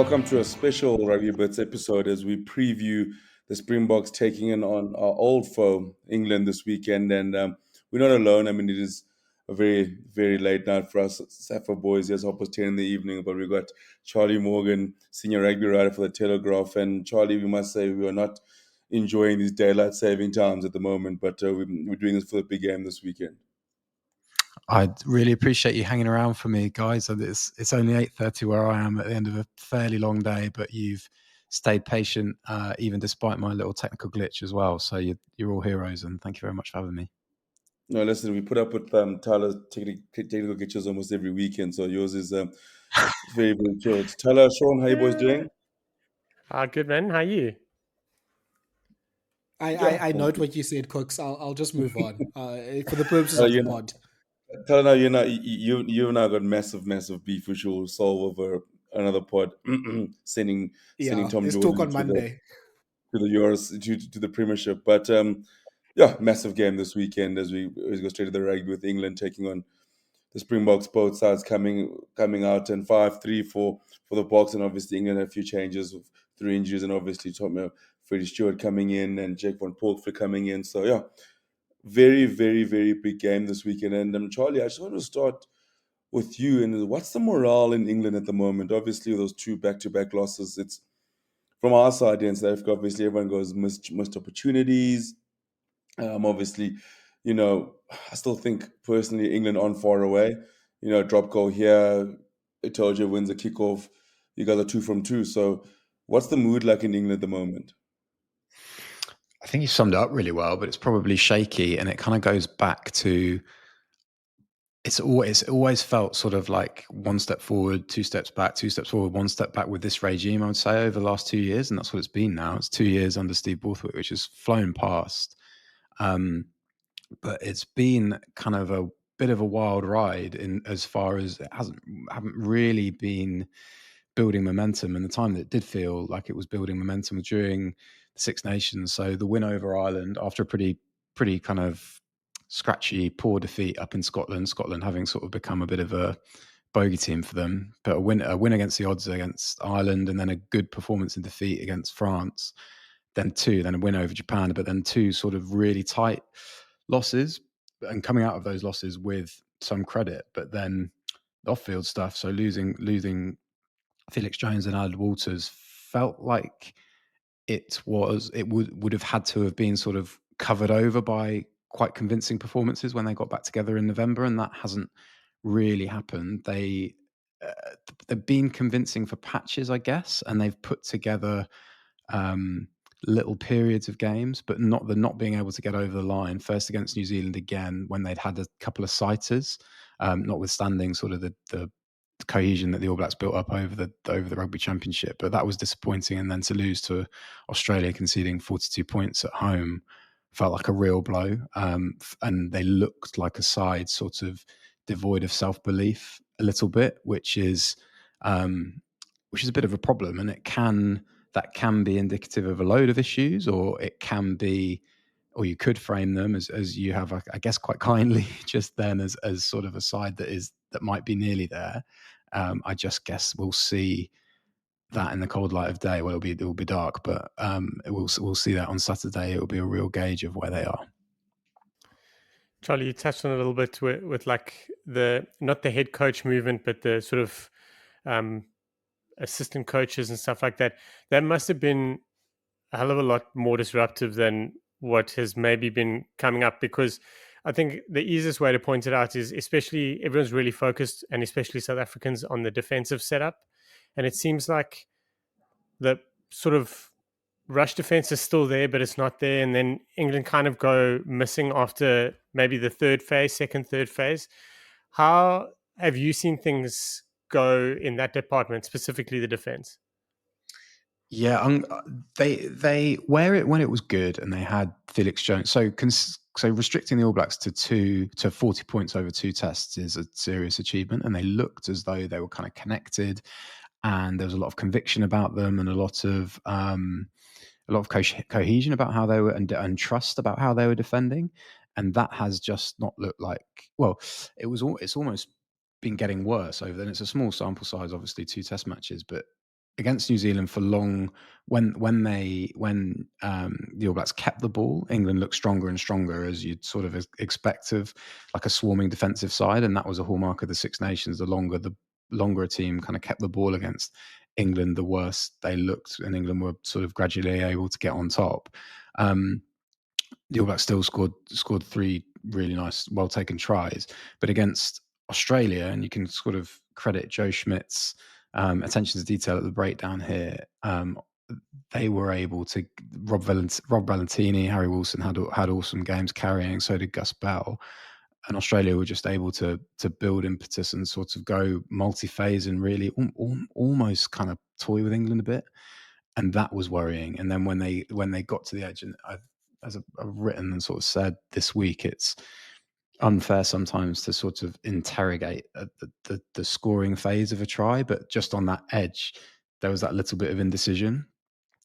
welcome to a special Rugby Bits episode as we preview the Springboks taking in on our old foe, England, this weekend. And we're not alone. I mean, it is a very, very late night for us Safa boys. Yes, 10 in the evening, but we've got Charlie Morgan, senior rugby writer for The Telegraph. And Charlie, we must say we are not enjoying these daylight saving times at the moment, but we're doing this for the big game this weekend. I really appreciate you hanging around for me, guys. And it's only 8:30 where I am at the end of a fairly long day, but you've stayed patient, even despite my little technical glitch as well. So you're all heroes, and thank you very much for having me. No, listen, we put up with Thala's technical glitches almost every weekend, so yours is very, very chilled. Thala, Shaun, how you boys doing? Good, man. How are you? I note what you said, Kooks. I'll just move on for the purposes of the pod. Thala, now you've now got massive beef, which we'll solve over another pod. sending Tom let's Jordan talk on Monday to the Euros to the Premiership, but massive game this weekend as we go straight to the rugby with England taking on the Springboks. Both sides coming out and 5-3 for the Boks, and obviously England had a few changes with 3 injuries, and obviously Freddie Steward coming in and Jake van Portford coming in. So very, very, very big game this weekend. And Charlie, I just want to start with you. And what's the morale in England at the moment? Obviously, those 2 back-to-back losses. It's from our side in South Africa. Obviously, everyone goes missed opportunities. Obviously, I still think personally England aren't far away. Drop goal here, Itoje wins a kickoff. You guys are 2 from 2. So, what's the mood like in England at the moment? I think you summed it up really well, but it's probably shaky, and it kind of goes back to it's always felt sort of like 1 step forward, 2 steps back, 2 steps forward, 1 step back with this regime, I would say, over the last 2 years, and that's what it's been now. It's 2 years under Steve Borthwick, which has flown past. But it's been kind of a bit of a wild ride in as far as it haven't really been building momentum. And the time that it did feel like it was building momentum was during the Six Nations. So the win over Ireland after a pretty kind of scratchy, poor defeat up in Scotland having sort of become a bit of a bogey team for them, but a win against the odds against Ireland, and then a good performance in defeat against France, then a win over Japan, but then 2 sort of really tight losses, and coming out of those losses with some credit, but then the off-field stuff. So losing Felix Jones and Alan Walters felt like it would have had to have been sort of covered over by quite convincing performances when they got back together in November, and that hasn't really happened. They've been convincing for patches, I guess, and they've put together little periods of games, but not being able to get over the line. First against New Zealand again, when they'd had a couple of sighters, notwithstanding sort of the cohesion that the All Blacks built up over the Rugby Championship, but that was disappointing. And then to lose to Australia, conceding 42 points at home, felt like a real blow. And they looked like a side sort of devoid of self-belief a little bit, which is a bit of a problem, and that can be indicative of a load of issues, or it can be, or you could frame them as you have, I guess, quite kindly just then as sort of a side that might be nearly there. I just guess we'll see that in the cold light of day. Well, it will be dark, but we'll see that on Saturday. It will be a real gauge of where they are. Charlie, you touched on a little bit with like not the head coach movement, but the sort of assistant coaches and stuff like that. That must have been a hell of a lot more disruptive than what has maybe been coming up, because I think the easiest way to point it out is, especially everyone's really focused, and especially South Africans, on the defensive setup. And it seems like the sort of rush defense is still there, but it's not there. And then England kind of go missing after maybe the third phase. How have you seen things go in that department, specifically the defense? Yeah, they when it was good and they had Felix Jones. So restricting the All Blacks to 40 points over 2 tests is a serious achievement, and they looked as though they were kind of connected, and there was a lot of conviction about them, and a lot of cohesion about how they were, and trust about how they were defending, and that has just not looked like. Well, it's almost been getting worse over. Then it's a small sample size, obviously 2 test matches, but against New Zealand for long. When the All Blacks kept the ball, England looked stronger and stronger, as you'd sort of expect of like a swarming defensive side, and that was a hallmark of the Six Nations. The longer a team kind of kept the ball against England, the worse they looked, and England were sort of gradually able to get on top. The All Blacks still scored 3 really nice, well taken tries, but against Australia, and you can sort of credit Joe Schmidt's attention to detail at the breakdown here. They were able to. Rob Valentini, Harry Wilson had awesome games carrying. So did Gus Bell, and Australia were just able to build impetus and sort of go multi-phase and really almost kind of toy with England a bit, and that was worrying. And then when they got to the edge, and as I've written and sort of said this week, it's unfair sometimes to sort of interrogate the scoring phase of a try, but just on that edge, there was that little bit of indecision,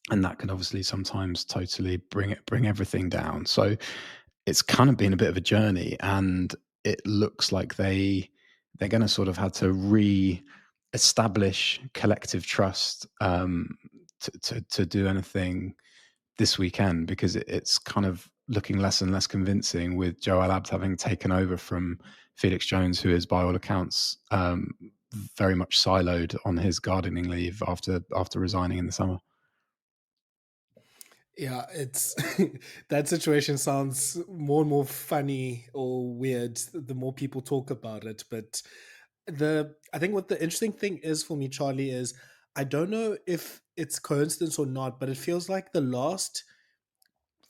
and that can obviously sometimes totally bring everything down. So it's kind of been a bit of a journey, and it looks like they're going to sort of have to re-establish collective trust to do anything this weekend, because it's kind of looking less and less convincing with Joel Abd having taken over from Felix Jones, who is by all accounts very much siloed on his gardening leave after resigning in the summer. Yeah, it's that situation sounds more and more funny or weird the more people talk about it. But I think what the interesting thing is for me, Charlie, is I don't know if it's coincidence or not, but it feels like the last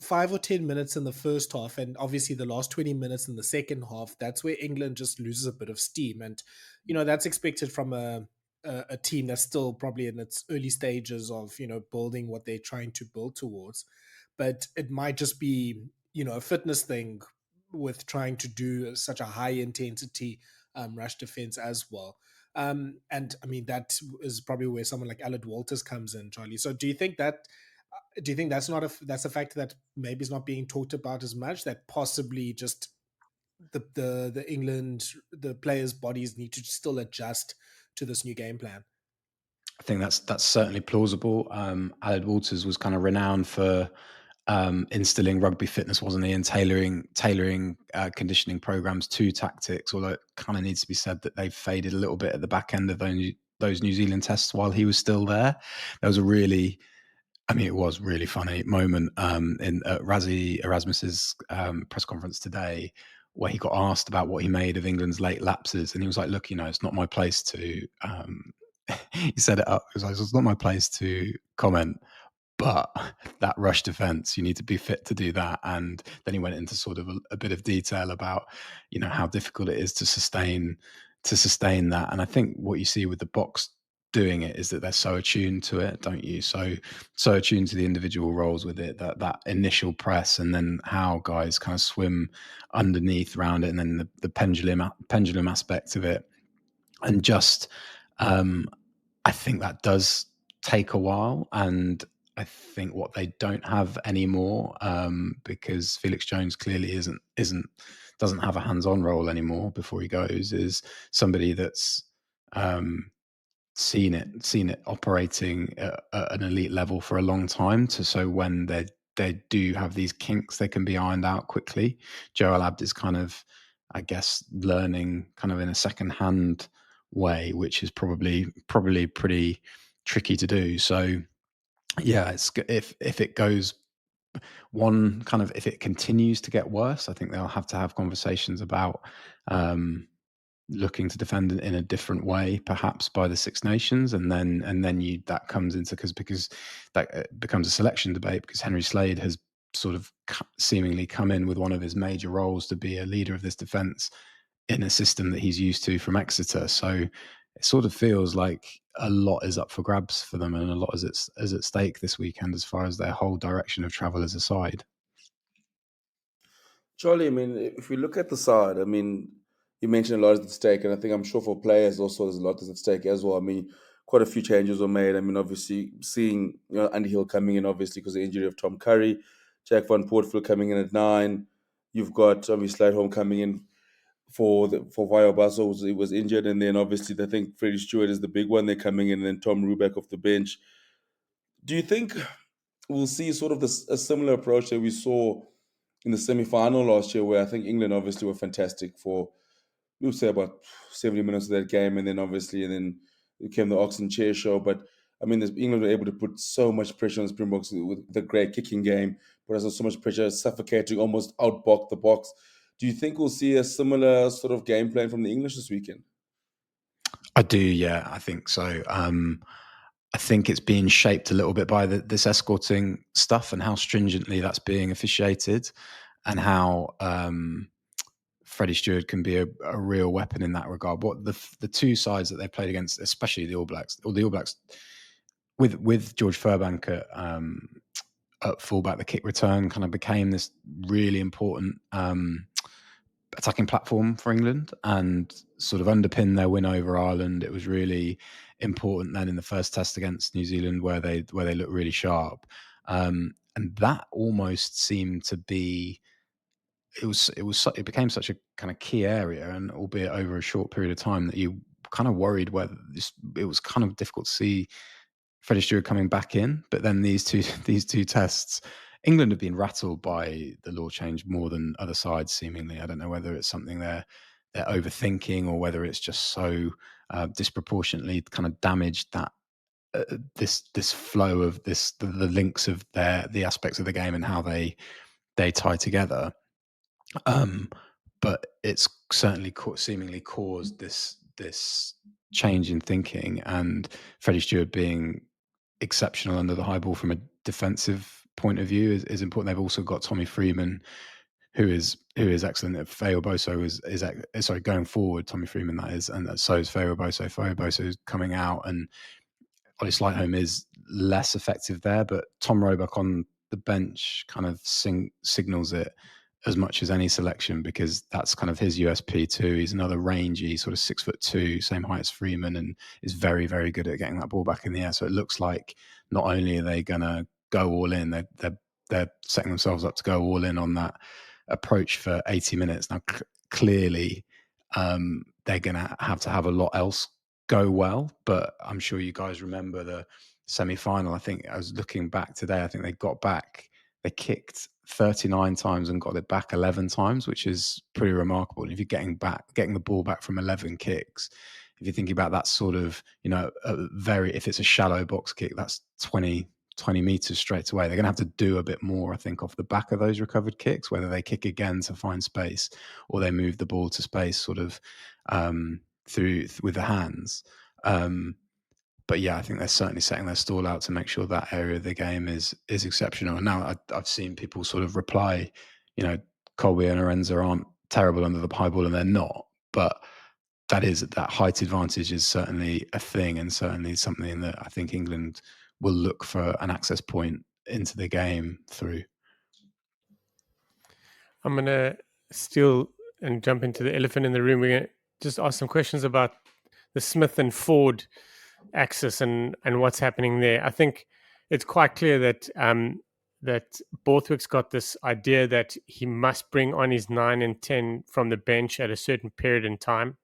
5 or 10 minutes in the first half, and obviously the last 20 minutes in the second half, that's where England just loses a bit of steam. And, that's expected from a team that's still probably in its early stages of, building what they're trying to build towards. But it might just be, a fitness thing with trying to do such a high intensity rush defense as well. And I mean, that is probably where someone like Aled Walters comes in, Charlie. So do you think that's not that's a factor that maybe is not being talked about as much, that possibly just the England, the players' bodies need to still adjust to this new game plan? I think that's certainly plausible. Aled Walters was kind of renowned for instilling rugby fitness, wasn't he, and tailoring conditioning programs to tactics. Although it kind of needs to be said that they've faded a little bit at the back end of those New Zealand tests while he was still there. There was it was really funny moment in Rassie Erasmus's press conference today, where he got asked about what he made of England's late lapses, and he was like, "Look, it's not my place to." He said it up. He was like, "It's not my place to comment, but that rush defense, you need to be fit to do that." And then he went into sort of a bit of detail about, how difficult it is to sustain that. And I think what you see with the box doing it is that they're so attuned to it, don't you? So attuned to the individual roles with it, that initial press, and then how guys kind of swim underneath around it, and then the pendulum aspect of it. And just, I think that does take a while, and I think what they don't have anymore, because Felix Jones clearly doesn't have a hands-on role anymore before he goes, is somebody that's seen it operating at an elite level for a long time. So when they do have these kinks, they can be ironed out quickly. Joel Abd is kind of, I guess, learning kind of in a second-hand way, which is probably pretty tricky to do. So yeah, if it goes if it continues to get worse, I think they'll have to have conversations about looking to defend in a different way, perhaps by the Six Nations, and then that comes into because that becomes a selection debate, because Henry Slade has sort of seemingly come in with one of his major roles to be a leader of this defence in a system that he's used to from Exeter. So it sort of feels like a lot is up for grabs for them, and a lot is at stake this weekend as far as their whole direction of travel is aside. Charlie, I mean, if we look at the side, I mean, you mentioned a lot is at stake, and I think I'm sure for players also there's a lot is at stake as well. I mean, quite a few changes were made. I mean, obviously seeing Andy Hill coming in, obviously because of the injury of Tom Curry, Jack van Portfield coming in at 9. You've got obviously Slade Holm coming in for Vio Basso was injured, and then obviously I think Freddie Steward is the big one. They're coming in, and then Tom Rubeck off the bench. Do you think we'll see sort of a similar approach that we saw in the semi-final last year, where I think England obviously were fantastic for, we would say, about 70 minutes of that game, and then it came the Oxen Chair show. But I mean, England were able to put so much pressure on the Springboks with the great kicking game, but also so much pressure, suffocating, almost outbox the box. Do you think we'll see a similar sort of game plan from the English this weekend? I do, yeah, I think so. I think it's being shaped a little bit by this escorting stuff and how stringently that's being officiated, and how Freddie Steward can be a real weapon in that regard. What the two sides that they played against, especially the All Blacks, with George Furbank at fullback, the kick return kind of became this really important attacking platform for England and sort of underpinned their win over Ireland. It was really important then in the first test against New Zealand where they looked really sharp, and that almost seemed to be. It became such a kind of key area, and albeit over a short period of time, that you kind of worried whether it was kind of difficult to see Freddie Steward coming back in. But then these two tests, England have been rattled by the law change more than other sides, seemingly. I don't know whether it's something they're overthinking or whether it's just so disproportionately kind of damaged that this flow of the links of the aspects of the game and how they tie together. But it's certainly seemingly caused this change in thinking, and Freddie Steward being exceptional under the high ball from a defensive point of view is important. They've also got Tommy Freeman, who is excellent. Feo Boso is sorry, going forward, Tommy Freeman that is, and so is Feo Boso. Feo Boso is coming out, and Ollie Slightholme is less effective there, but Tom Roebuck on the bench kind of signals it as much as any selection, because that's kind of his USP too. He's another rangy, sort of 6'2", same height as Freeman, and is very, very good at getting that ball back in the air. So it looks like not only are they going to go all in, they're setting themselves up to go all in on that approach for 80 minutes. Now, clearly, they're going to have a lot else go well, but I'm sure you guys remember the semi-final. I think I was looking back today. I think they kicked 39 times and got it back 11 times, which is pretty remarkable. And if you're getting the ball back from 11 kicks, if you're thinking about that sort of, if it's a shallow box kick, that's 20 meters straight away. They're going to have to do a bit more, I think, off the back of those recovered kicks, whether they kick again to find space or they move the ball to space sort of through with the hands. But yeah, I think they're certainly setting their stall out to make sure that area of the game is exceptional. And now I've seen people sort of reply, Colby and Arenza aren't terrible under the high ball, and they're not. But that height advantage is certainly a thing, and certainly something that I think England will look for an access point into the game through. I'm going to steal and jump into the elephant in the room. We're going to just ask some questions about the Smith and Ford axis and what's happening there. I think it's quite clear that that Borthwick's got this idea that he must bring on his 9 and 10 from the bench at a certain period in time,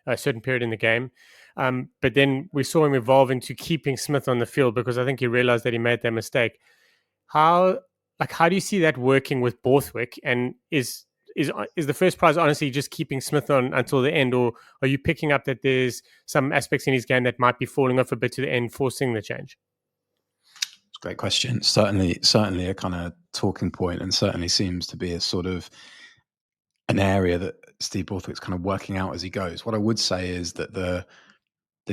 a certain period in the game. But then we saw him evolve into keeping Smith on the field because I think he realized that he made that mistake. How do you see that working with Borthwick? And is the first prize honestly just keeping Smith on until the end, or are you picking up that there's some aspects in his game that might be falling off a bit to the end, forcing the change? It's a great question. Certainly a kind of talking point, and certainly seems to be a sort of an area that Steve Borthwick's kind of working out as he goes. What I would say is that the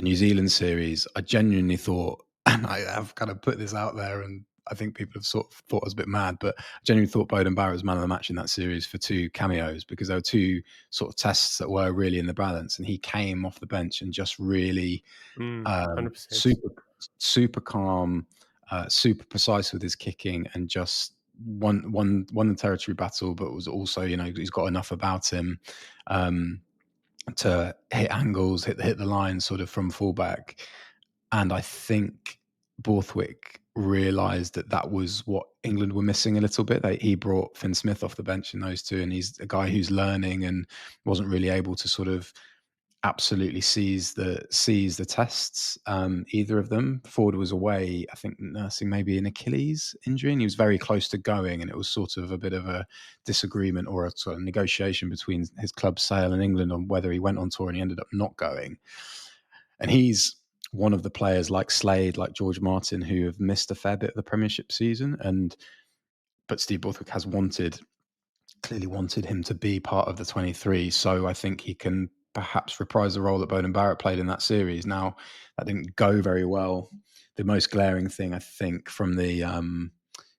New Zealand series, I genuinely thought, and I have kind of put this out there, and I think people have sort of thought I was a bit mad, but I genuinely thought Beauden Barrett was man of the match in that series for 2 cameos, because there were 2 sort of tests that were really in the balance, and he came off the bench and just really super calm, super precise with his kicking, and just won the territory battle, but was also, he's got enough about him to hit angles, hit the line sort of from fullback. And I think Borthwick realised that was what England were missing a little bit. He brought Finn Smith off the bench in those two, and he's a guy who's learning and wasn't really able to sort of absolutely seize the tests. Either of them. Ford was away, I think, nursing maybe an Achilles injury, and he was very close to going, and it was sort of a bit of a disagreement or a sort of negotiation between his club Sale and England on whether he went on tour, and he ended up not going. And he's one of the players like Slade, like George Martin, who have missed a fair bit of the Premiership season, but Steve Borthwick has clearly wanted him to be part of the 23. So I think he can perhaps reprise the role that Bowden Barrett played in that series. Now, that didn't go very well. The most glaring thing, I think, from the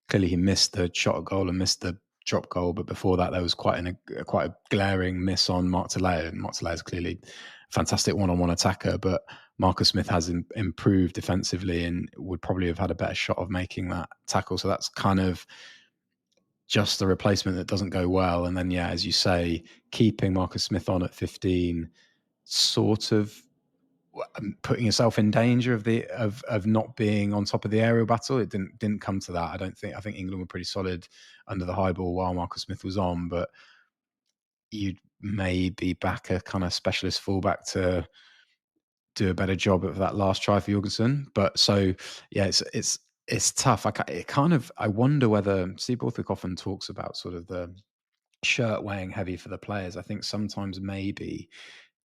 clearly he missed the shot goal and missed the drop goal, but before that there was quite a glaring miss on Mark Thala. And Mark Thala is clearly a fantastic one-on-one attacker, but Marcus Smith has improved defensively and would probably have had a better shot of making that tackle. So that's kind of just the replacement that doesn't go well. And then, yeah, as you say, keeping Marcus Smith on at 15, sort of putting yourself in danger of not being on top of the aerial battle. It didn't come to that. I think England were pretty solid under the high ball while Marcus Smith was on, but you'd maybe back a kind of specialist fullback to do a better job of that last try for Jorgensen. But so, yeah, it's tough. I wonder whether Steve Borthwick often talks about sort of the shirt weighing heavy for the players. I think sometimes maybe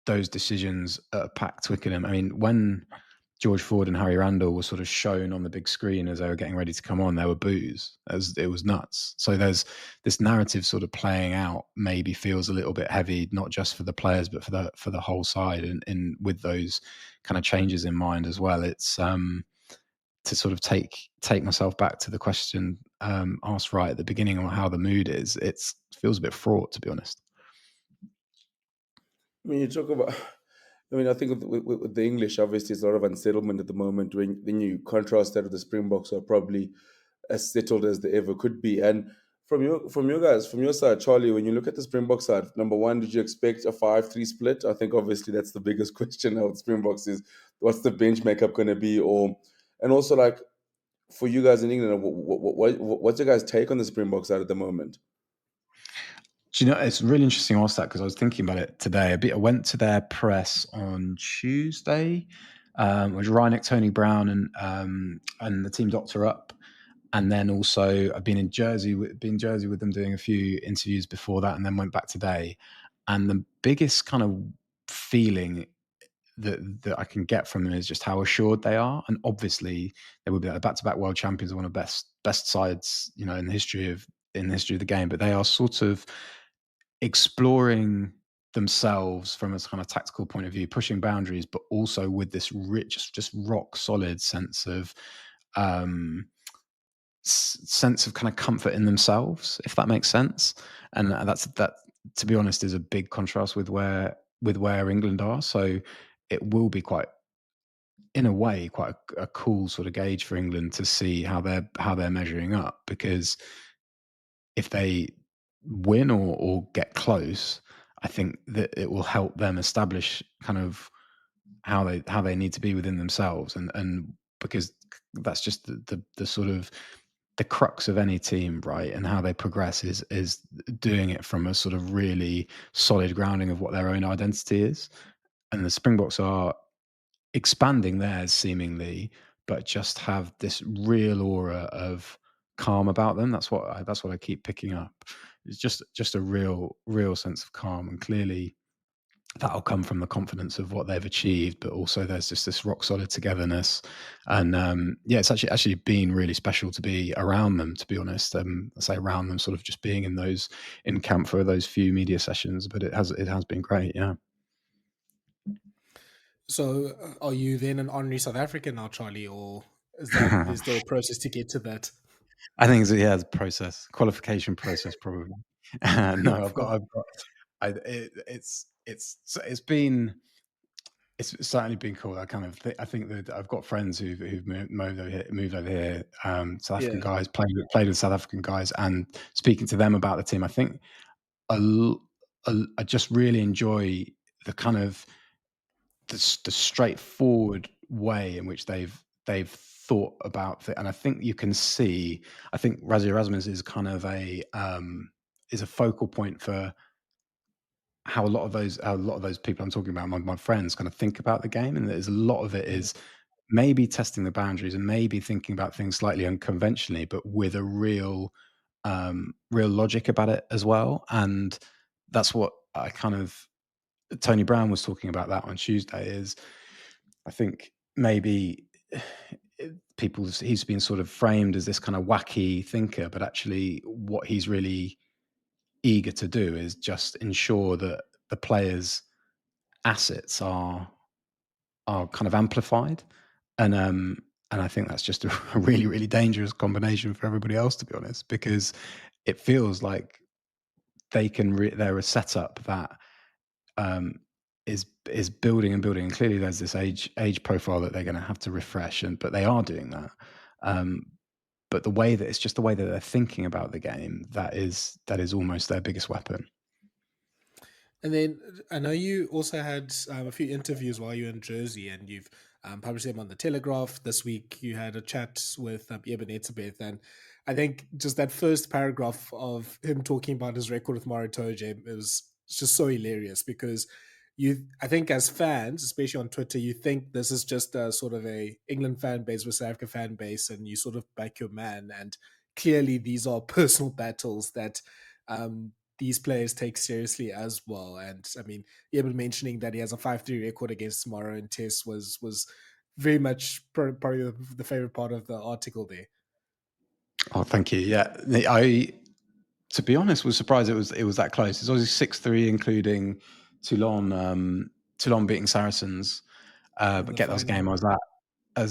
those decisions at Pack Twickenham. I mean, when George Ford and Harry Randall were sort of shown on the big screen as they were getting ready to come on, there were boos. It was nuts. So there's this narrative sort of playing out. Maybe feels a little bit heavy, not just for the players, but for the whole side. And with those kind of changes in mind as well, it's to sort of take myself back to the question asked right at the beginning on how the mood is. It feels a bit fraught, to be honest. I mean, you talk about. I mean, I think with the English, obviously, it's a lot of unsettlement at the moment. When you contrast that with the Springboks, who are probably as settled as they ever could be. And from your side, Charlie, when you look at the Springbok side, number one, did you expect a 5-3 split? I think obviously that's the biggest question now with Springboks is what's the bench makeup going to be, and also like for you guys in England, what's your guys' take on the Springbok side at the moment? Do you know, it's really interesting you asked that because I was thinking about it today. I went to their press on Tuesday, with Ryan, Tony Brown, and the team doctor up. And then also I've been in Jersey with them doing a few interviews before that, and then went back today. And the biggest kind of feeling that I can get from them is just how assured they are. And obviously they will be back-to-back world champions, one of the best sides, in the history of the game. But they are sort of exploring themselves from a kind of tactical point of view, pushing boundaries, but also with this rich, just rock solid sense of kind of comfort in themselves, if that makes sense. And that, to be honest, is a big contrast with where England are. So it will be in a way, quite a cool sort of gauge for England to see how they're measuring up, because if they win or get close, I think that it will help them establish kind of how they need to be within themselves, and because that's just the sort of the crux of any team, right? And how they progress is doing it from a sort of really solid grounding of what their own identity is. And the Springboks are expanding theirs seemingly, but just have this real aura of calm about them. That's what I keep picking up. It's just a real sense of calm, and clearly that'll come from the confidence of what they've achieved, but also there's just this rock solid togetherness. And it's actually been really special to be around them, to be honest. I say around them, sort of just being in camp for those few media sessions, but it has been great. Yeah. So are you then an honorary South African now, Charlie, or is that there's still a process to get to that? I think it's a process, qualification process, probably. No, it's certainly been cool. I think that I've got friends who've moved over here, South African guys, played with South African guys, and speaking to them about the team, I think I just really enjoy the kind of the straightforward way in which they've thought about it, and I think you can see. I think Rassie Erasmus is kind of a focal point for how a lot of those people I'm talking about, my friends, kind of think about the game, and there's a lot of it is maybe testing the boundaries and maybe thinking about things slightly unconventionally, but with a real logic about it as well. And that's what I kind of Tony Brown was talking about that on Tuesday. Is I think maybe he's been sort of framed as this kind of wacky thinker, but actually what he's really eager to do is just ensure that the players' assets are kind of amplified, and I think that's just a really, really dangerous combination for everybody else, to be honest, because it feels like they're a setup that is building and building, and clearly there's this age profile that they're going to have to refresh, but they are doing that. But the way that they're thinking about the game, that is almost their biggest weapon. And then I know you also had a few interviews while you were in Jersey, and you've published them on the Telegraph. This week you had a chat with Eben Etzebeth, and I think just that first paragraph of him talking about his record with Maro Itoje, it was just so hilarious, because I think as fans, especially on Twitter, you think this is just a sort of a England fan base with South Africa fan base, and you sort of back your man. And clearly these are personal battles that these players take seriously as well. And I mean, even mentioning that he has a 5-3 record against Maro and Tess was very much probably the favorite part of the article there. Oh, thank you. Yeah, to be honest, was surprised it was that close. It's obviously 6-3, including Toulon beating Saracens. But that was a game I was at. That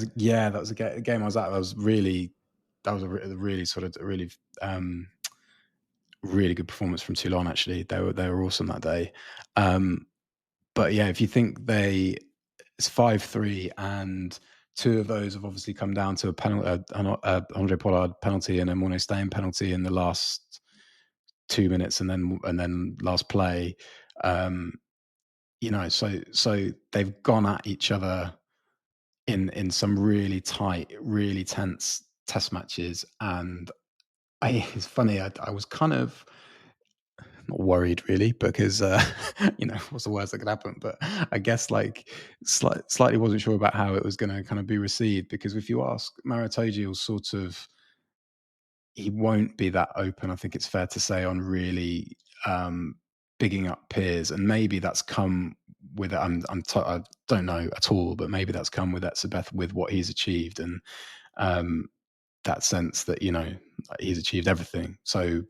was a game I was at. That was a really sort of really good performance from Toulon. Actually, they were awesome that day. But yeah, if you think it's 5-3, and two of those have obviously come down to a penalty, Andre Pollard penalty and a Morné Steyn penalty in the last 2 minutes, and then last play. So they've gone at each other in some really tight, really tense test matches, and it's funny. I was kind of not worried really, because what's the worst that could happen? But I guess slightly wasn't sure about how it was going to kind of be received, because if you ask Maro Itoje, he won't be that open, I think it's fair to say, on really bigging up peers, and maybe that's come with it. I don't know at all, but maybe that's come with Etzebeth, with what he's achieved, and that sense that he's achieved everything, so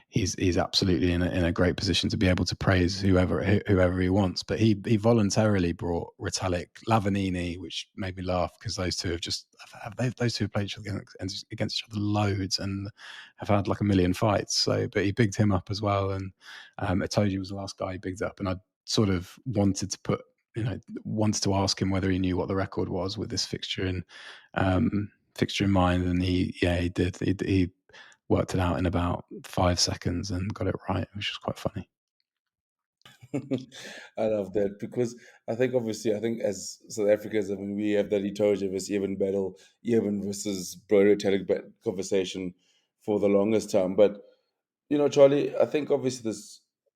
he's absolutely in a great position to be able to praise whoever he wants. But he voluntarily brought Retallick, Lavanini, which made me laugh, because those two have played against each other loads and have had like a million fights. So, but he bigged him up as well, and Itoje was the last guy he bigged up, and I sort of wanted to ask him whether he knew what the record was with this fixture in mind, and he did. He worked it out in about 5 seconds and got it right, which was quite funny. I love that, because I think as South Africans, we have that Itoje versus Eben battle, Eben versus Retallick conversation for the longest time. But Charlie, I think obviously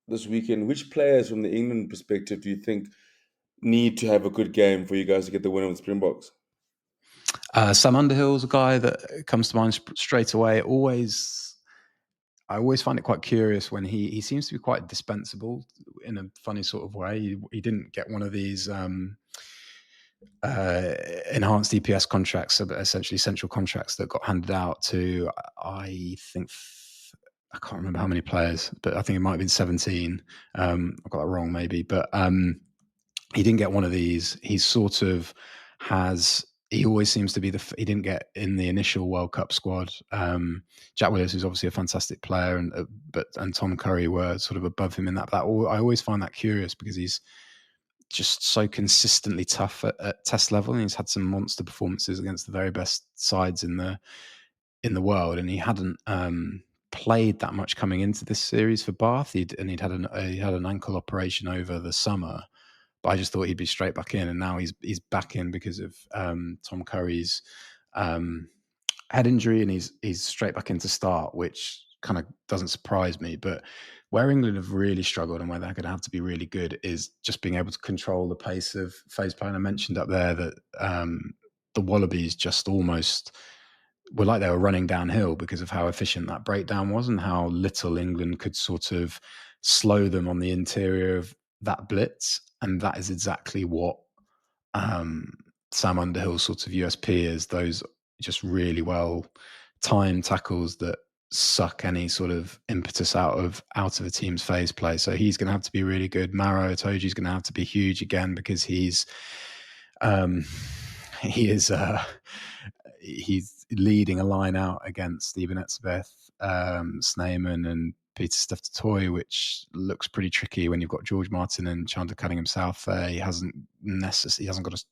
this weekend, which players from the England perspective do you think need to have a good game for you guys to get the win with Springboks? Sam Underhill's a guy that comes to mind straight away. I always find it quite curious when he seems to be quite dispensable in a funny sort of way. He didn't get one of these enhanced EPS contracts, essentially central contracts, that got handed out to, I think, I can't remember how many players, but I think it might have been 17. I got that wrong maybe, but he didn't get one of these. He always seems to be he didn't get in the initial World Cup squad. Jack Willis is obviously a fantastic player, and Tom Curry were sort of above him in that. I always find that curious, because he's just so consistently tough at test level, and he's had some monster performances against the very best sides in the world, and he hadn't played that much coming into this series for Bath. He'd had an ankle operation over the summer. But I just thought he'd be straight back in, and now he's back in because of Tom Curry's head injury, and he's straight back into start, which kind of doesn't surprise me. But where England have really struggled and where they're going to have to be really good is just being able to control the pace of phase play. And I mentioned up there that the Wallabies just almost were like they were running downhill because of how efficient that breakdown was and how little England could sort of slow them on the interior of that blitz. And that is exactly what Sam Underhill's sort of USP is, those just really well timed tackles that suck any sort of impetus out of a team's phase play. So he's going to have to be really good. Maro Itoje's going to have to be huge again because he's leading a line out against Stephen Etzebeth, Sneijman and Peter Steph-Toy, which looks pretty tricky when you've got George Martin and Chandler Cunningham South there. He hasn't got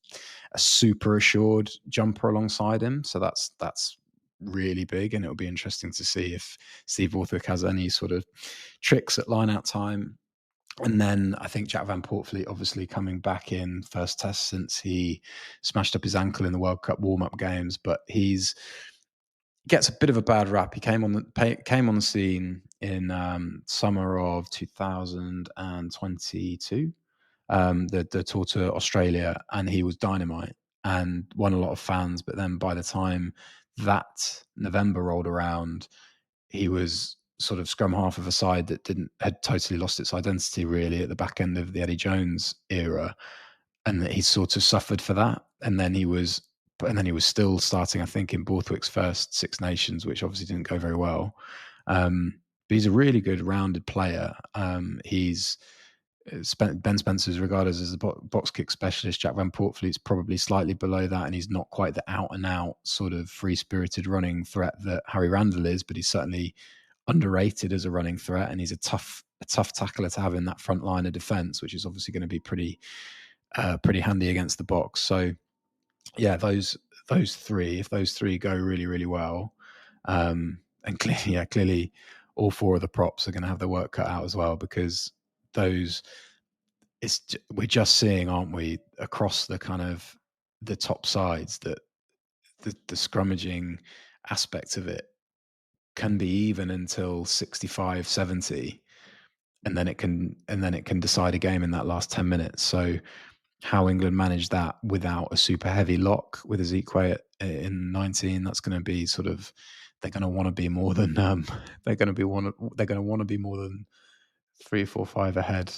a super assured jumper alongside him, so that's really big, and it'll be interesting to see if Steve Borthwick has any sort of tricks at line out time. And then I think Jack Van Poortvliet obviously coming back in first test since he smashed up his ankle in the World Cup warm-up games, but he's gets a bit of a bad rap. He came on the scene in summer of 2022, the tour to Australia, and he was dynamite and won a lot of fans. But then by the time that November rolled around, he was sort of scrum half of a side that had totally lost its identity really at the back end of the Eddie Jones era, and that he sort of suffered for that. And then he was still starting, I think, in Borthwick's first Six Nations, which obviously didn't go very well. But he's a really good rounded player. He's Ben Spencer's regarded as a box kick specialist. Jack Van Poortvliet's probably slightly below that, and he's not quite the out and out sort of free spirited running threat that Harry Randall is, but he's certainly underrated as a running threat, and he's a tough tackler to have in that front line of defence, which is obviously going to be pretty handy against the box. So yeah, those three, if those three go really, really well, and clearly all four of the props are going to have their work cut out as well, because we're just seeing, aren't we, across the kind of the top sides, that the scrummaging aspect of it can be even until 65, 70, and then it can decide a game in that last 10 minutes. So how England managed that without a super heavy lock with Ezekwe in 19, that's going to be sort of, they're going to want to be more than they're going to want to be more than 3, 4, 5 ahead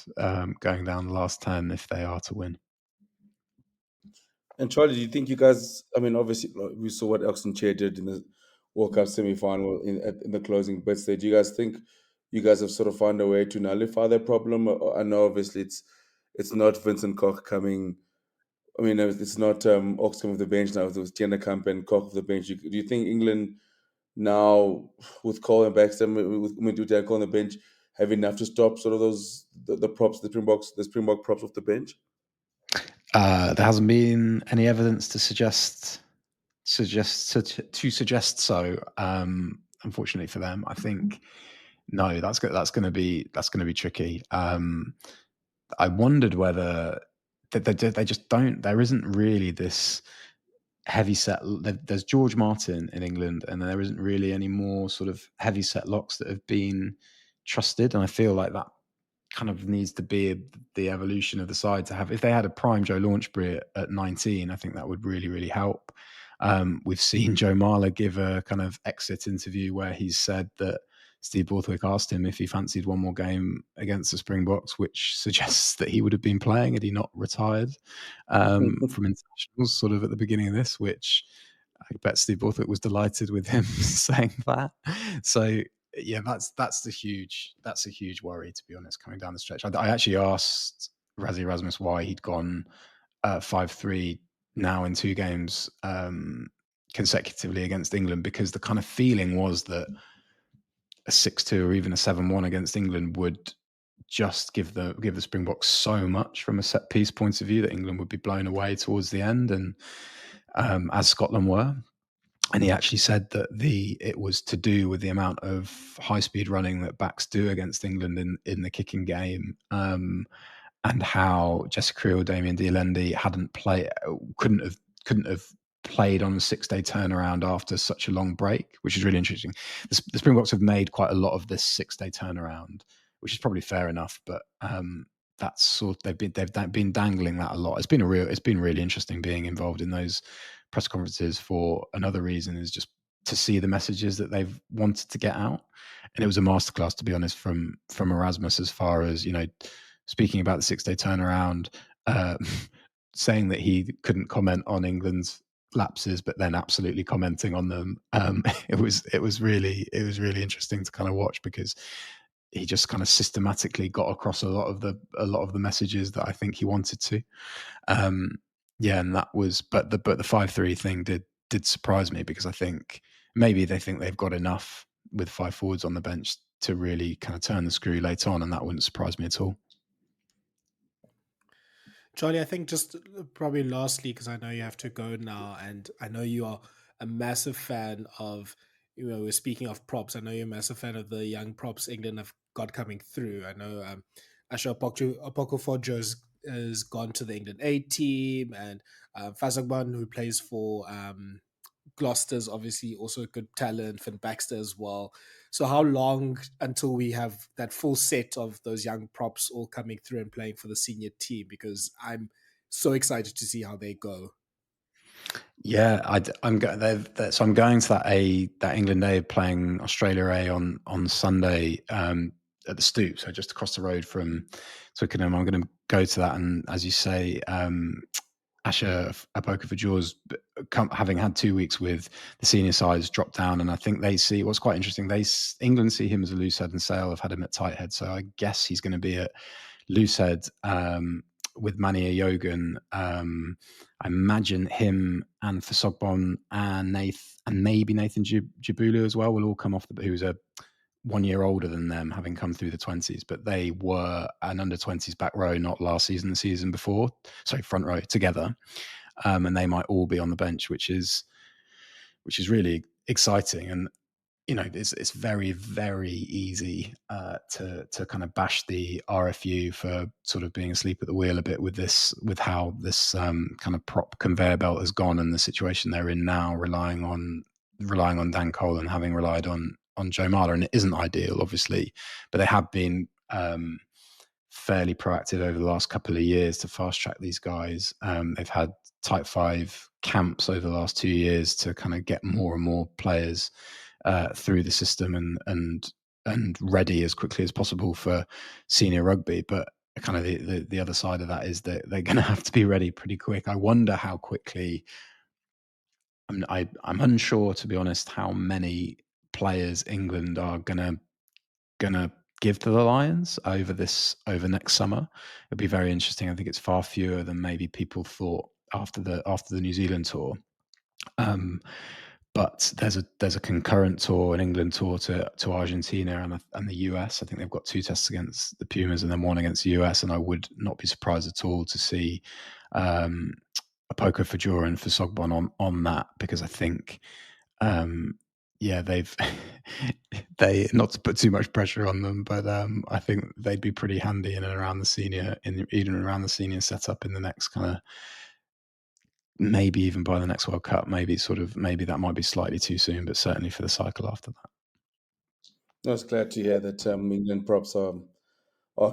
going down the last 10 if they are to win. And Charlie, do you think you guys? I mean, obviously, we saw what Oxenchair did in the World Cup semi-final in the closing bits there. Do you guys think you guys have sort of found a way to nullify that problem? I know obviously it's not Vincent Koch coming. I mean, it's not Ox coming off the bench now. It was Tienakamp and Koch off the bench. Do you think England now, with Cole and Baxter, with Duty Cole on the bench, have enough to stop sort of the props, the Springbok props off the bench? There hasn't been any evidence to suggest so. Unfortunately for them, I think no. That's going to be tricky. I wondered whether they just don't. There isn't really this heavy set. There's George Martin in England, and there isn't really any more sort of heavy set locks that have been trusted. And I feel like that kind of needs to be the evolution of the side to have. If they had a prime Joe Launchbury at 19, I think that would really, really help. We've seen Joe Marler give a kind of exit interview where he's said that Steve Borthwick asked him if he fancied one more game against the Springboks, which suggests that he would have been playing had he not retired from internationals sort of at the beginning of this, which I bet Steve Borthwick was delighted with him saying that. So yeah, that's a huge worry, to be honest, coming down the stretch. I actually asked Rassie Erasmus why he'd gone 5-3 now in 2 games consecutively against England, because the kind of feeling was that a 6-2 or even a 7-1 against England would just give the Springboks so much from a set piece point of view that England would be blown away towards the end, and as Scotland were. And he actually said that it was to do with the amount of high speed running that backs do against England in the kicking game, and how Jesse Creel, Damien Dialendi couldn't have played on a 6-day turnaround after such a long break, which is really interesting. The Springboks have made quite a lot of this 6-day turnaround, which is probably fair enough, but that's they've been dangling that a lot. It's been really interesting being involved in those press conferences for another reason, is just to see the messages that they've wanted to get out. And it was a masterclass, to be honest, from Erasmus, as far as, speaking about the 6-day turnaround, saying that he couldn't comment on England's lapses, but then absolutely commenting on them. It was really interesting to kind of watch, because he just kind of systematically got across a lot of the messages that I think he wanted to. And that was, but the 5-3 thing did surprise me, because I think maybe they think they've got enough with 5 forwards on the bench to really kind of turn the screw late on, and that wouldn't surprise me at all. Charlie, I think just probably lastly, because I know you have to go now, and I know you are a massive fan of, we're speaking of props. I know you're a massive fan of the young props England have got coming through. I know Asha Opoku-Fojo has gone to the England A team, and Fazogban, who plays for Gloucester's obviously also a good talent, Finn Baxter as well. So how long until we have that full set of those young props all coming through and playing for the senior team? Because I'm so excited to see how they go. Yeah, I'm going to that England A, playing Australia A on Sunday at the Stoop, so just across the road from Twickenham. I'm going to go to that, and as you say, Asha Opoku-Fojo's, having had 2 weeks with the senior sides, dropped down, and I think they see what's quite interesting. England see him as a loose head, and Sale have had him at tight head, so I guess he's going to be at loose head with Mani Ayogun. I imagine him and Fasogbon and maybe Nathan Jabulu as well will all come off who's a 1 year older than them, having come through the 20s, but they were an under 20s back row, not last season, the season before. Sorry, front row together. And they might all be on the bench, which is really exciting. And, it's very, very easy to kind of bash the RFU for sort of being asleep at the wheel a bit with how this kind of prop conveyor belt has gone, and the situation they're in now, relying on Dan Cole and having relied on Joe Marler. And it isn't ideal, obviously, but they have been fairly proactive over the last couple of years to fast track these guys. They've had Type 5 camps over the last 2 years to kind of get more and more players through the system and ready as quickly as possible for senior rugby. But kind of the other side of that is that they're going to have to be ready pretty quick. I wonder how quickly. I'm unsure, to be honest, how many players England are gonna give to the Lions over next summer. It'll be very interesting. I think it's far fewer than maybe people thought after the New Zealand tour. But there's a concurrent tour, an England tour to Argentina and the US. I think they've got 2 tests against the Pumas and then 1 against the US. And I would not be surprised at all to see Opoku-Fojo and Fasogbon on that, because I think they, not to put too much pressure on them, but I think they'd be pretty handy in and around the senior, setup in the next kind of, maybe even by the next World Cup. Maybe that might be slightly too soon, but certainly for the cycle after that. I was glad to hear that England props are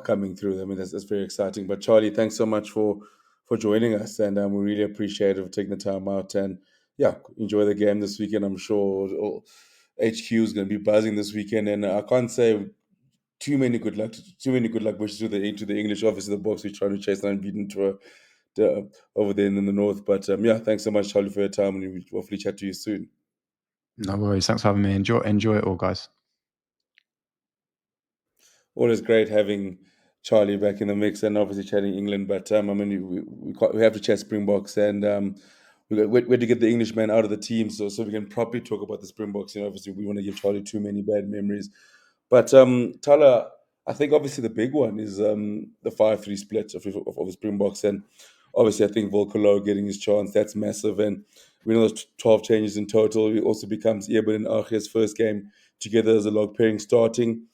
coming through. I mean, that's very exciting. But Charlie, thanks so much for joining us, and we really appreciate it, taking the time out. And enjoy the game this weekend. I'm sure HQ is going to be buzzing this weekend, and I can't say too many good luck wishes to the English. Obviously, the Boks are trying to chase an unbeaten tour over there in the north. But thanks so much, Charlie, for your time, and we'll hopefully chat to you soon. No worries. Thanks for having me. Enjoy it all, guys. Always great having Charlie back in the mix, and obviously chatting England. But I mean, we have to chat Springboks, and we had to get the Englishman out of the team so we can properly talk about the Springboks. Obviously, we want to give Charlie too many bad memories. But Thala, I think obviously the big one is the 5-3 split of the Springboks, and obviously I think Volkolo getting his chance, that's massive. And we know there's 12 changes in total. It also becomes Eben and Arche's first game together as a log pairing starting.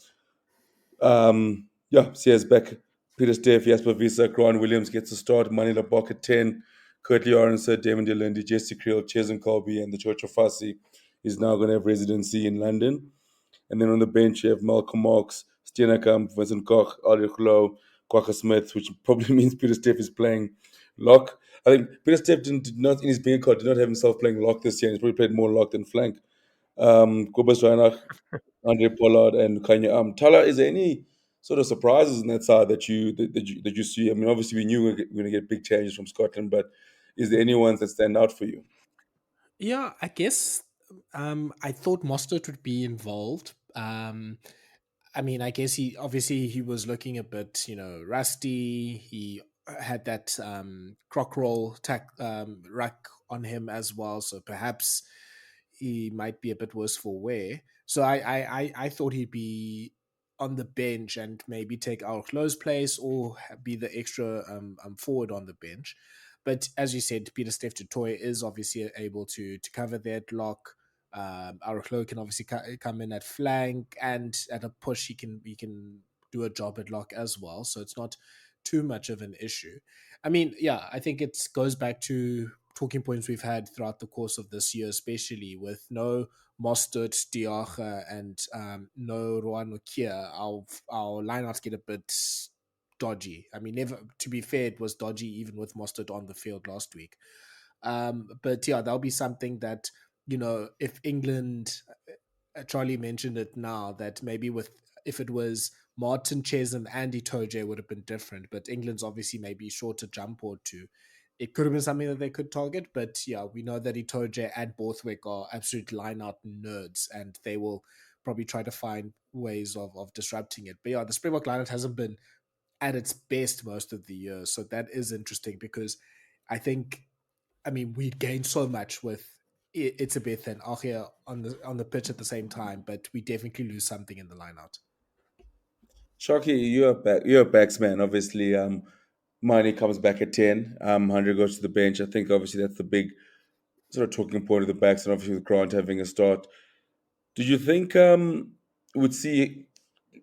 Sia's back. Peter Steff, Jasper Visa, Grant Williams gets a start. Manila Bok at 10. Curtly Arnson, Damon Delandy, Jesse Creel, Cheslin Colby, and the Church of Fassi is now going to have residency in London. And then on the bench, you have Malcolm Marks, Steenekamp, Vincent Koch, Ulrich Low, Quacker Smith, which probably means Peter Steff is playing lock. I think Peter Steff did not, in his big card, did not have himself playing lock this year. He's probably played more lock than flank. Kobus Reinach, Andre Pollard, and Kanye Thala, is there any sort of surprises in that side that you see? I mean, obviously we knew we were going to get big changes from Scotland, but is there any ones that stand out for you? Yeah, I guess I thought Mostert would be involved. I mean, I guess he was looking a bit, rusty. He had that croc roll ruck on him as well, so perhaps he might be a bit worse for wear. So I thought he'd be on the bench and maybe take Al Lowe's place or be the extra forward on the bench. But as you said, Peter Steph Toy is obviously able to cover that lock. Aruklo can obviously come in at flank, and at a push he can do a job at lock as well. So it's not too much of an issue. I mean, yeah, I think it goes back to talking points we've had throughout the course of this year, especially with no Mostert, Diacha, and no Roan Okia. Our lineouts get a bit dodgy. I mean, never to be fair, it was dodgy even with Mostert on the field last week. But yeah, that'll be something that, if England, Charlie mentioned it now, that maybe if it was Martin, Chesham, and Itoje would have been different. But England's obviously maybe short a jump or two. It could have been something that they could target. But yeah, we know that Itoje and Borthwick are absolute line-out nerds, and they will probably try to find ways of disrupting it. But yeah, the Springbok line-out hasn't been at its best most of the year. So that is interesting because I mean, we gained so much with Itzebeth and Achia on the pitch at the same time, but we definitely lose something in the lineout. Shocky, you're a backs man, obviously. Mane comes back at 10. 100 goes to the bench. I think obviously that's the big sort of talking point of the backs, and obviously with Grant having a start. Did you think we'd see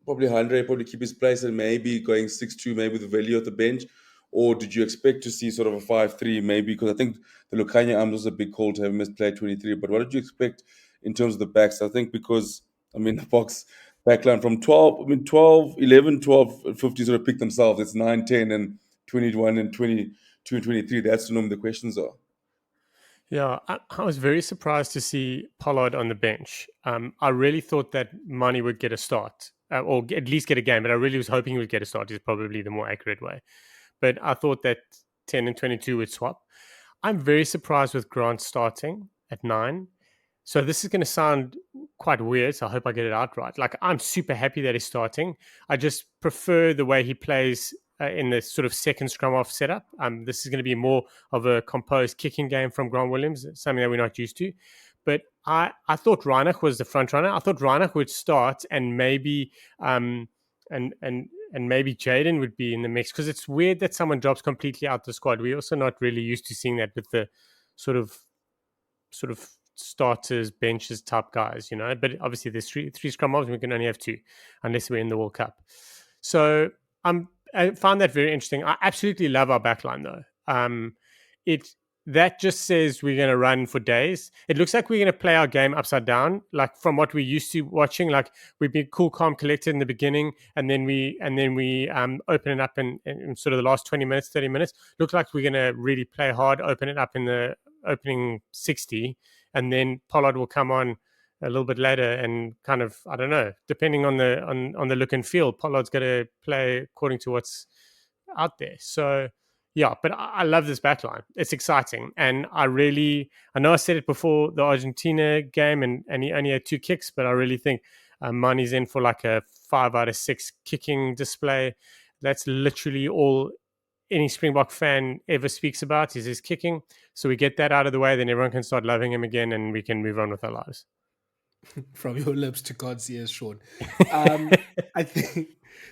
probably Andre probably keep his place and maybe going 6-2, maybe with Velio at the bench? Or did you expect to see sort of a 5-3 maybe? Because I think the Lukanya Arms was a big call to have missed play 23. But what did you expect in terms of the backs? I think because, I mean, the box backline from 12, I mean, 12, 11, 12, and 15 sort of picked themselves. It's 9, 10, and 21 and 22 and 23. That's the number the questions are. Yeah, I was very surprised to see Pollard on the bench. I really thought that Mane would get a start, or at least get a game, but I really was hoping he would get a start, is probably the more accurate way. But I thought that 10 and 22 would swap. I'm very surprised with Grant starting at 9. So this is going to sound quite weird, so I hope I get it out right. Like, I'm super happy that he's starting. I just prefer the way he plays in the sort of second scrum off setup. This is going to be more of a composed kicking game from Grant Williams, something that we're not used to. But I thought Reinach was the front runner. I thought Reinach would start, and maybe and maybe Jaden would be in the mix, because it's weird that someone drops completely out the squad. We're also not really used to seeing that with the sort of starters, benches type guys, But obviously there's three scrum halves, and we can only have 2 unless we're in the World Cup. So I found that very interesting. I absolutely love our backline though. That just says we're going to run for days. It looks like we're going to play our game upside down, like from what we're used to watching. Like, we've been cool, calm, collected in the beginning, and then we open it up in sort of the last 20 minutes, 30 minutes. Looks like we're going to really play hard, open it up in the opening 60, and then Pollard will come on a little bit later, and kind of, I don't know, depending on the look and feel, Pollard's going to play according to what's out there. So yeah, but I love this backline. It's exciting. And I know I said it before the Argentina game, and he only had 2 kicks, but I really think Mane's in for like a 5 out of 6 kicking display. That's literally all any Springbok fan ever speaks about, is his kicking. So we get that out of the way, then everyone can start loving him again, and we can move on with our lives. From your lips to God's ears, Shaun. I think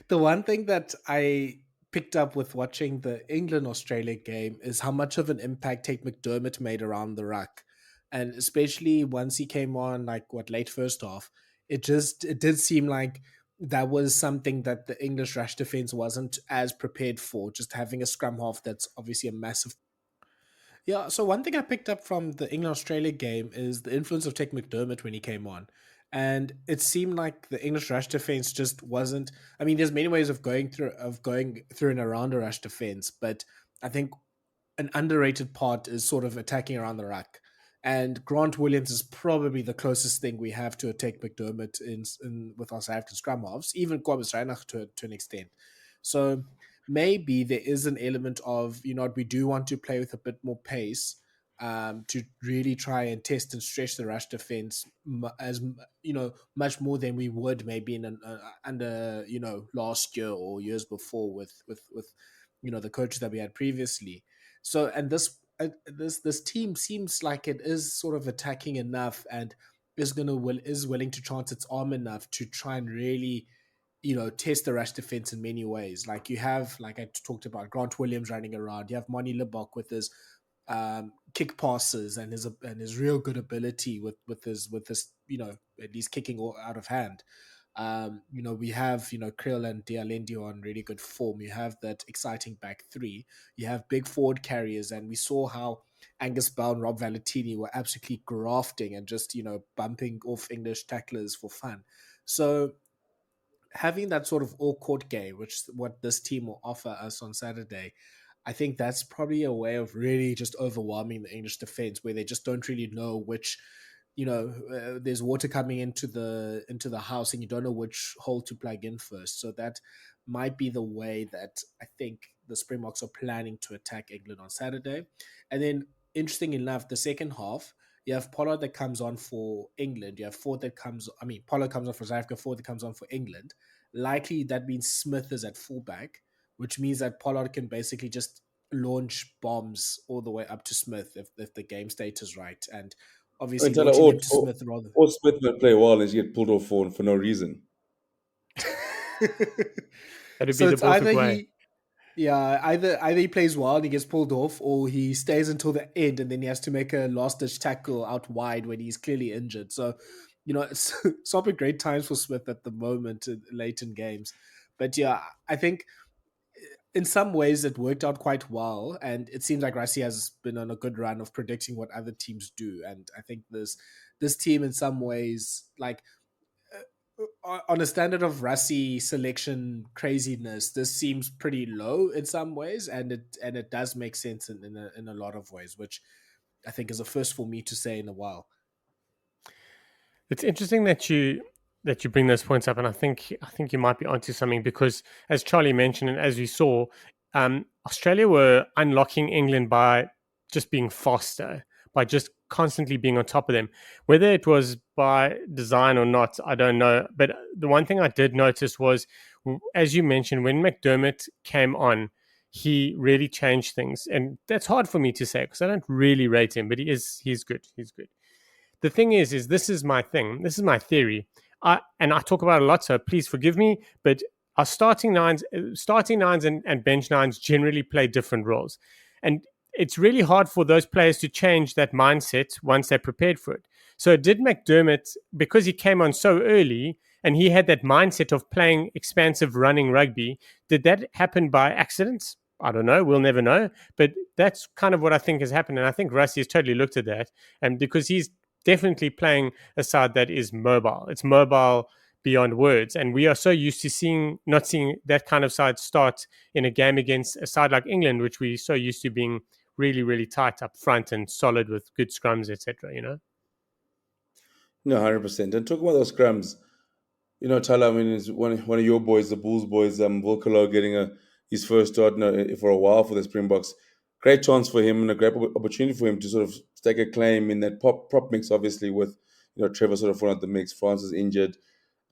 the one thing that I picked up with watching the England-Australia game is how much of an impact Tate McDermott made around the ruck. And especially once he came on, like late first half, it did seem like that was something that the English rush defense wasn't as prepared for, just having a scrum half that's obviously a massive. Yeah, so one thing I picked up from the England Australia game is the influence of Tech McDermott when he came on. And it seemed like the English rush defense just wasn't. I mean, there's many ways of going through and around a rush defense, but I think an underrated part is sort of attacking around the ruck. And Grant Williams is probably the closest thing we have to attack McDermott in with our South African scrum halves, even Kobus Reinach to an extent. So maybe there is an element of, we do want to play with a bit more pace, to really try and test and stretch the rush defense as much more than we would maybe in under last year or years before with the coaches that we had previously. So, and this team seems like it is sort of attacking enough and is willing to chance its arm enough to try and really test the rush defense in many ways. Like you have, like I talked about, Grant Williams running around. You have Moni Lebok with his kick passes and his real good ability with his at least kicking out of hand. We have, Krill and Dialendi on really good form. You have that exciting back three. You have big forward carriers, and we saw how Angus Bell and Rob Valentini were absolutely grafting and just, bumping off English tacklers for fun. So having that sort of all-court game, which is what this team will offer us on Saturday, I think that's probably a way of really just overwhelming the English defense, where they just don't really know which, there's water coming into the house, and you don't know which hole to plug in first. So that might be the way that I think the Springboks are planning to attack England on Saturday. And then, interesting enough, the second half, you have Pollard that comes on for England. You have Ford that Pollard comes on for South Africa, Ford that comes on for England. Likely that means Smith is at fullback, which means that Pollard can basically just launch bombs all the way up to Smith if the game state is right. And I mean, obviously Thala, launching him to Smith rather. or Smith might play well and get pulled off for no reason. That'd be So the it's either Borthwick way. either he plays well and he gets pulled off, or he stays until the end and then he has to make a last ditch tackle out wide when he's clearly injured. So, it's not been great times for Smith at the moment late in games. But yeah, I think in some ways it worked out quite well, and it seems like Rassi has been on a good run of predicting what other teams do. And I think this team in some ways, like, on a standard of Rassi selection craziness, this seems pretty low in some ways, and it does make sense in a lot of ways, which I think is a first for me to say in a while. It's interesting that you bring those points up, and I think you might be onto something, because as Charlie mentioned and as we saw, Australia were unlocking England by just being faster, by just constantly being on top of them. Whether it was by design or not, I don't know. But the one thing I did notice was, as you mentioned, when McDermott came on, he really changed things, and that's hard for me to say because I don't really rate him, but he's good. He's good. The thing is this is my thing. This is my theory. I talk about it a lot, so please forgive me. But our starting nines and bench nines generally play different roles, and it's really hard for those players to change that mindset once they're prepared for it. So did McDermott, because he came on so early and he had that mindset of playing expansive running rugby, did that happen by accident? I don't know. We'll never know. But that's kind of what I think has happened. And I think Rassi has totally looked at that. And because he's definitely playing a side that is mobile. It's mobile beyond words. And we are so used to not seeing that kind of side start in a game against a side like England, which we're so used to being really, really tight up front and solid with good scrums, etc. No, 100%. And talking about those scrums, Thala, I mean, it's one of your boys, the Bulls boys, Volkolo getting his first start for a while for the Springboks. Great chance for him and a great opportunity for him to sort of stake a claim in that prop mix, obviously, with Trevor sort of falling out the mix. Francis injured,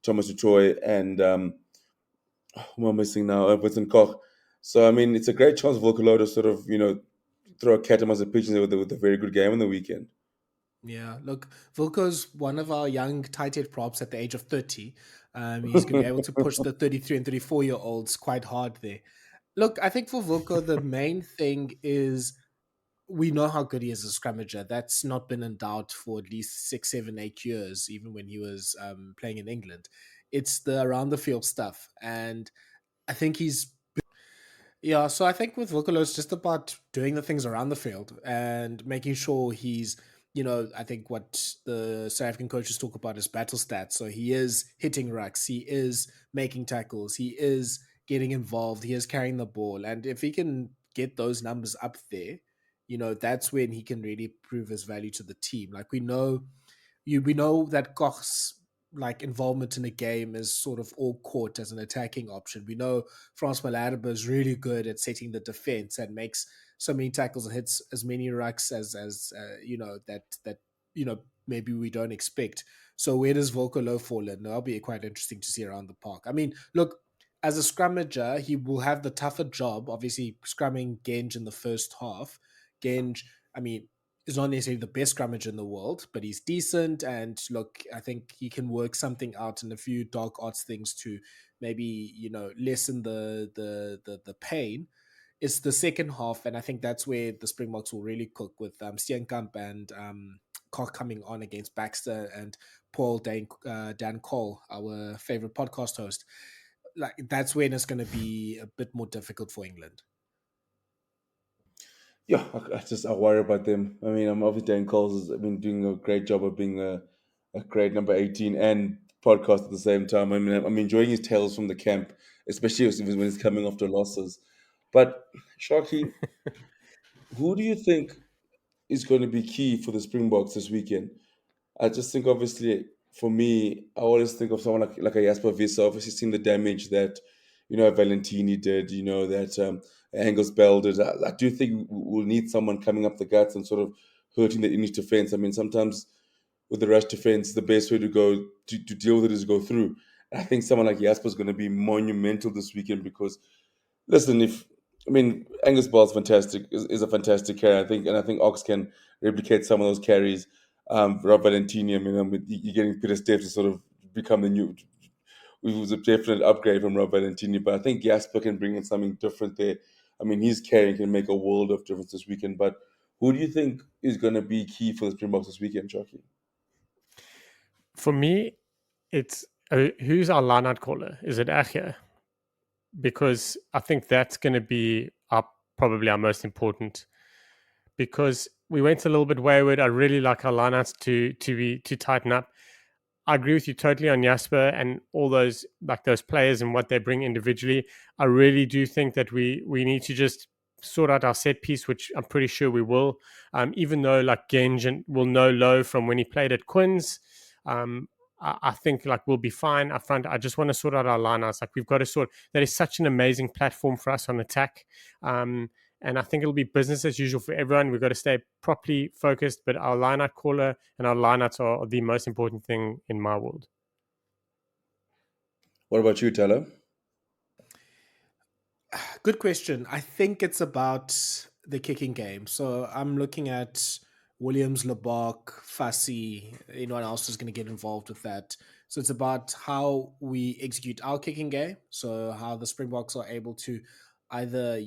Thomas Dutoy, and who am I missing now? Vincent Koch. So, I mean, it's a great chance for Volkolo to sort of, throw a cat amongst the pigeons with a very good game on the weekend. Yeah, look, Vilko's one of our young tight head props at the age of 30. He's going to be able to push the 33 and 34-year-olds quite hard there. Look, I think for Vilko, the main thing is we know how good he is as a scrummager. That's not been in doubt for at least 6, 7, 8 years, even when he was playing in England. It's the around the field stuff. And I think Yeah, so I think with Vocalo, it's just about doing the things around the field and making sure he's, I think what the South African coaches talk about is battle stats. So he is hitting rucks, he is making tackles, he is getting involved, he is carrying the ball. And if he can get those numbers up there, that's when he can really prove his value to the team. Like we know that Koch's like involvement in a game is sort of all court as an attacking option. We know Frans Malherbe is really good at setting the defense and makes so many tackles and hits as many rucks as that maybe we don't expect. So where does Volkolo fall in? That'll be quite interesting to see around the park. I mean, look, as a scrummager, he will have the tougher job, obviously scrumming Genge in the first half. Genge, I mean, is not necessarily the best scrummager in the world, but he's decent. And look, I think he can work something out in a few dark arts things to maybe lessen the pain. It's the second half, and I think that's where the Springboks will really cook with Steenkamp and Koch coming on against Baxter and Paul Dan Cole, our favorite podcast host. Like that's when it's going to be a bit more difficult for England. Yeah, I worry about them. I mean, I'm obviously Dan Coles has been doing a great job of being a great number 18 and podcast at the same time. I mean, I'm enjoying his tales from the camp, especially when he's coming after losses. But Sharky, who do you think is going to be key for the Springboks this weekend? I just think, obviously, for me, I always think of someone like a Jasper Visser. Obviously, seeing the damage that Valentini did, that Angus Bell did. I do think we'll need someone coming up the guts and sort of hurting the English defense. I mean, sometimes with the rush defense, the best way to go to deal with it is go through. And I think someone like Jasper is going to be monumental this weekend because listen, Angus Bell's fantastic, is a fantastic carry. I think Ox can replicate some of those carries. Rob Valentini, you're getting Peter Steff to sort of become the new. It was a definite upgrade from Rob Valentini, but I think Jasper can bring in something different there. I mean, his carrying can make a world of difference this weekend. But who do you think is going to be key for the Springboks this weekend, Chucky? For me, it's who's our line-out caller? Is it Achia? Because I think that's going to be probably our most important. Because we went a little bit wayward. I really like our lineouts to tighten up. I agree with you totally on Jasper and all those players and what they bring individually. I really do think that we need to just sort out our set piece, which I'm pretty sure we will. Even though like Genge will know low from when he played at Quins, I think like we'll be fine up front. I just want to sort out our lineouts. Like we've got to sort. That is such an amazing platform for us on attack. And I think it'll be business as usual for everyone. We've got to stay properly focused, but our lineout caller and our lineouts are the most important thing in my world. What about you, Thala? Good question. I think it's about the kicking game. So I'm looking at Williams, Lebok, Fassi. Anyone else is going to get involved with that. So it's about how we execute our kicking game. So how the Springboks are able to either,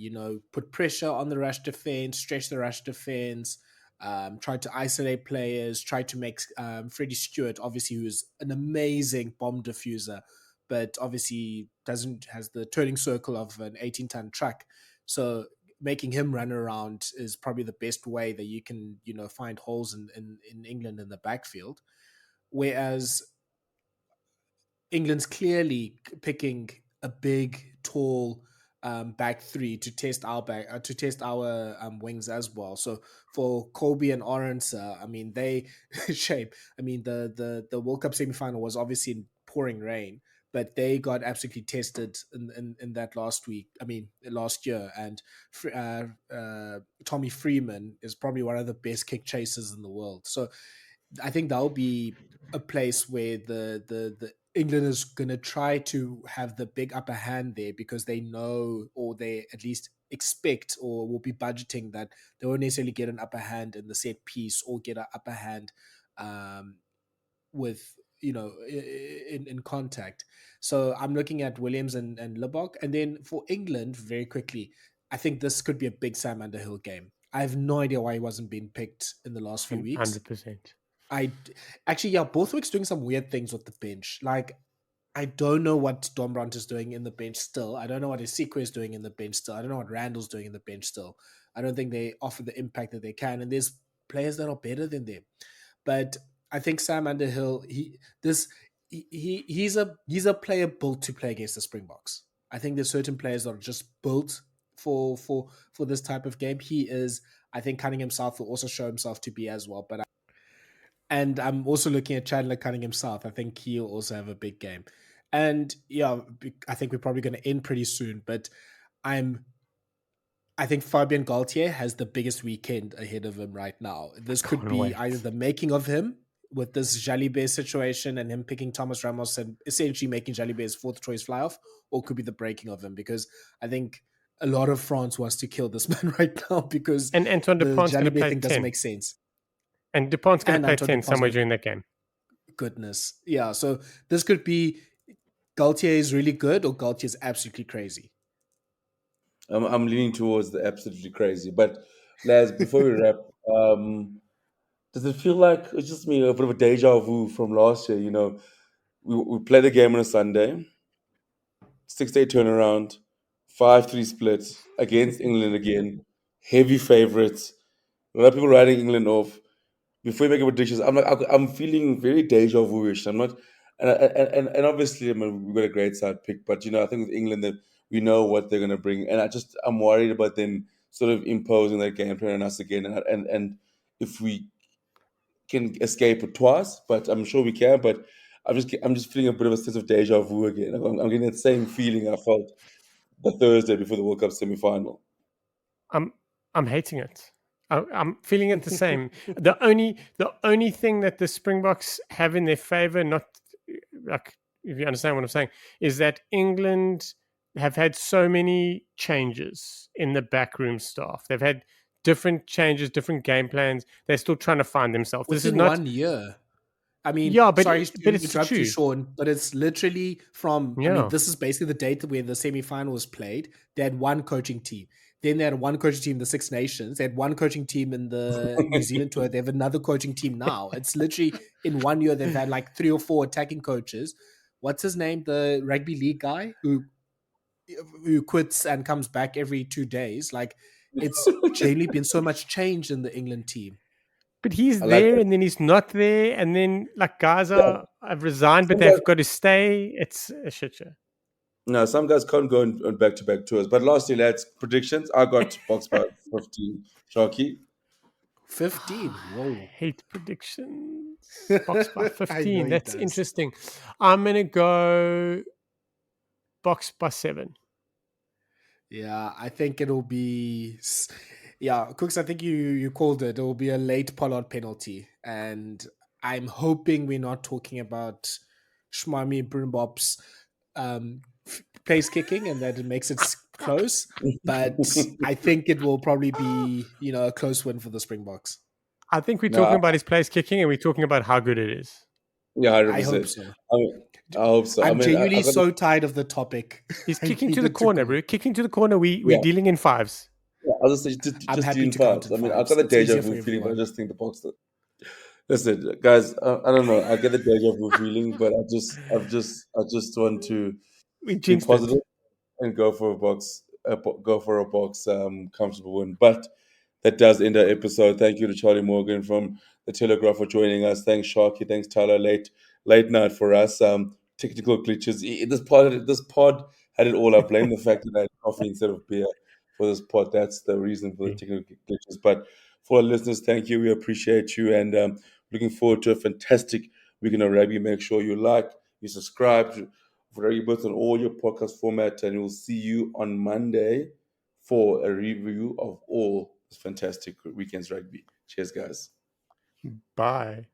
put pressure on the rush defense, stretch the rush defense, try to isolate players, try to make Freddie Steward, obviously, who is an amazing bomb diffuser, but obviously has the turning circle of an 18-ton truck. So making him run around is probably the best way that you can, find holes in England in the backfield. Whereas England's clearly picking a big, tall back three to test our wings as well. So for Colby and Orange, I mean they shape. I mean the World Cup semi-final was obviously in pouring rain, but they got absolutely tested in that last year. And Tommy Freeman is probably one of the best kick chasers in the world. So I think that'll be a place where the England is going to try to have the big upper hand there because they know, or they at least expect, or will be budgeting that they won't necessarily get an upper hand in the set piece or get an upper hand with in contact. So I'm looking at Williams and Lebok, and then for England very quickly, I think this could be a big Sam Underhill game. I have no idea why he wasn't being picked in the last few weeks. 100%. I actually, yeah, Borthwick's doing some weird things with the bench. Like, I don't know what Dombrandt is doing in the bench still. I don't know what Isikwe is doing in the bench still. I don't know what Randall's doing in the bench still. I don't think they offer the impact that they can. And there's players that are better than them. But I think Sam Underhill, he's a player built to play against the Springboks. I think there's certain players that are just built for this type of game. He is, I think Cunningham himself will also show himself to be as well. And I'm also looking at Chandler Cunningham himself. I think he'll also have a big game. And yeah, I think we're probably going to end pretty soon. But I think Fabian Galtier has the biggest weekend ahead of him right now. This could be either the making of him with this Jalibert situation and him picking Thomas Ramos and essentially making Jalibert his fourth choice fly off, or could be the breaking of him, because I think a lot of France wants to kill this man right now because and Antoine the Dupont's going to Jalibert play thing 10. doesn't make sense. And Dupont's going to play Antoine 10 Dupont's somewhere during that game. Goodness. Yeah, so this could be Galtier is really good or Galtier is absolutely crazy. I'm leaning towards the absolutely crazy. But Laz, before we wrap, does it feel like it's just me a bit of a deja vu from last year? You know, we played a game on a Sunday, 6-day turnaround, 5-3 split against England again, heavy favourites. A lot of people writing England off. Before you make a prediction, I'm feeling very deja vu-ish. I'm not, and obviously, I mean, we've got a great side pick, but I think with England that we know what they're going to bring, and I'm worried about them sort of imposing that game plan on us again, and if we can escape it twice, but I'm sure we can. But I'm just feeling a bit of a sense of deja vu again. I'm getting that same feeling I felt the Thursday before the World Cup semi-final. I'm hating it. I'm feeling it the same. The only thing that the Springboks have in their favor, not like if you understand what I'm saying, is that England have had so many changes in the backroom staff. They've had different changes, different game plans. They're still trying to find themselves. Within This is not 1 year. I mean, yeah, but sorry to it's interrupt true. you, Sean, but it's literally from, I Yeah. mean, this is basically the date where the semi-final was played. They had one coaching team. Then they had one coaching team in the Six Nations. They had one coaching team in the New Zealand tour. They have another coaching team now. It's literally in 1 year, they've had like 3 or 4 attacking coaches. What's his name? The rugby league guy who quits and comes back every 2 days. Like, it's genuinely been so much change in the England team. But he's I like there it. and then he's not there. And then like guys Yeah. have resigned, but Some they've guys, got to stay. It's a shit show. no, some guys can't go on back-to-back tours. But lastly, lads, predictions. I got box by 15. Sharky. 15. Whoa. Hate predictions. Box by I know 15. he That's does. interesting. I'm going to go box by 7. Yeah, I think it'll be. Yeah, Kooks, I think you called it. It will be a late Pollard penalty. And I'm hoping we're not talking about Shmami Brunbop's place kicking and that it makes it close. But I think it will probably be, a close win for the Springboks. I think we're No, talking about his place kicking and we're talking about how good it is. yeah, I 100%. hope so. I hope so. I'm genuinely I got so tired of the topic. He's I kicking to need the it corner, go. bro. Kicking to the corner. We're yeah. dealing in fives. Yeah, I was just I'm happy doing to count fives. in I mean, I fives. got a It's deja easier for vu feeling, but I everyone. just think the box. Listen, guys, I don't know. I get the deja vu feeling, but I just want to We be jinxed it. positive and go for a box, comfortable win. But that does end our episode. Thank you to Charlie Morgan from the Telegraph for joining us. Thanks Sharky. Thanks Thala. Late night for us. Technical glitches. This pod had it all. I blame the fact that I had coffee instead of beer for this pod. That's the reason for the technical glitches. But for our listeners, thank you. We appreciate you, and looking forward to a fantastic weekend of rugby. Make sure you like, you subscribe to Rugby Bits on all your podcast formats, and we'll see you on Monday for a review of all this fantastic weekend's rugby. Cheers, guys. Bye.